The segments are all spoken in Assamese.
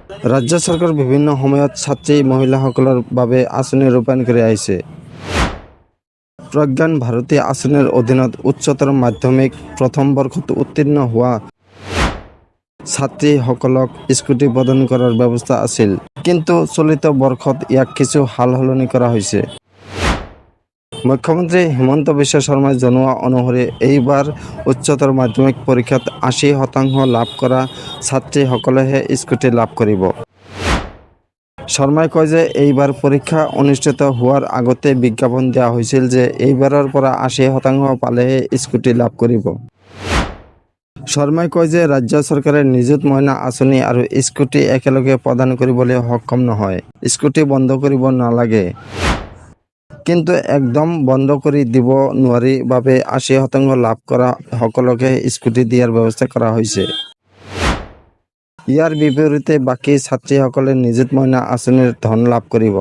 ৰাজ্য চৰকাৰ বিভিন্ন সময়ত ছাত্ৰী মহিলাসকলৰ বাবে আঁচনি ৰূপায়ণ কৰি আহিছে। প্ৰজ্ঞান ভাৰতী আঁচনিৰ অধীনত উচ্চতৰ মাধ্যমিক প্ৰথম বৰ্ষত উত্তীৰ্ণ হোৱা ছাত্ৰীসকলক স্কুটি প্ৰদান কৰাৰ ব্যৱস্থা আছিল। কিন্তু চলিত বৰ্ষত ইয়াক কিছু সালসলনি কৰা হৈছে। মুখ্যমন্ত্ৰী হিমন্ত বিশ্ব শৰ্মাই জনোৱা অনুসৰি এইবাৰ উচ্চতৰ মাধ্যমিক পৰীক্ষাত ৮০% লাভ কৰা ছাত্ৰীসকলেহে স্কুটি লাভ কৰিব। শৰ্মাই কয় যে এইবাৰ পৰীক্ষা অনুষ্ঠিত হোৱাৰ আগতে বিজ্ঞাপন দিয়া হৈছিল যে এইবাৰৰ পৰা ৮০% পালেহে স্কুটি লাভ কৰিব। শৰ্মাই কয় যে ৰাজ্য চৰকাৰে নিযুত মইনা আঁচনি আৰু স্কুটি একেলগে প্ৰদান কৰিবলৈ সক্ষম নহয়। স্কুটি বন্ধ কৰিব নালাগে, কিন্তু একদম বন্ধ কৰি দিব নোৱাৰি বাবে ৮০% লাভ কৰা সকলকে স্কুটি দিয়াৰ ব্যৱস্থা কৰা হৈছে। ইয়াৰ বিপৰীতে বাকী ছাত্ৰীসকলে নিযুত মইনা আঁচনিৰ ধন লাভ কৰিব।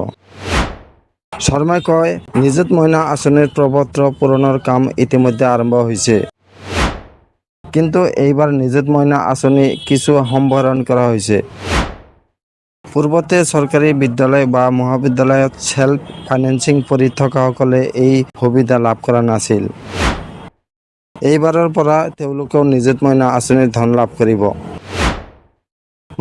শৰ্মাই কয়, নিযুত মইনা আঁচনিৰ প্ৰপত্ৰ পূৰণৰ কাম ইতিমধ্যে আৰম্ভ হৈছে। কিন্তু এইবাৰ নিযুত মইনা আঁচনি কিছু সম্প্ৰসাৰণ কৰা হৈছে। পূৰ্বতে চৰকাৰী বিদ্যালয় বা মহাবিদ্যালয়ত ছেল্ফ ফাইনেন্সিং পঢ়ি থকাসকলে এই সুবিধা লাভ কৰা নাছিল। এইবাৰৰ পৰা তেওঁলোকেও নিযুত মইনা আঁচনিৰ ধন লাভ কৰিব।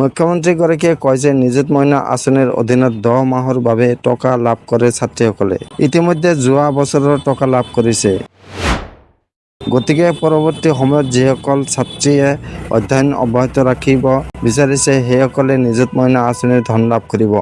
মুখ্যমন্ত্ৰীগৰাকীয়ে কয় যে নিযুত মইনা আঁচনিৰ অধীনত 10 মাহৰ বাবে টকা লাভ কৰে ছাত্ৰীসকলে। ইতিমধ্যে যোৱা বছৰৰ টকা লাভ কৰিছে। গতিকে পৰৱৰ্তী সময়ত যিসকল ছাত্ৰীয়ে অধ্যয়ন অব্যাহত ৰাখিব বিচাৰিছে সেইসকলে নিযুত মইনা আঁচনিৰ ধন লাভ কৰিব।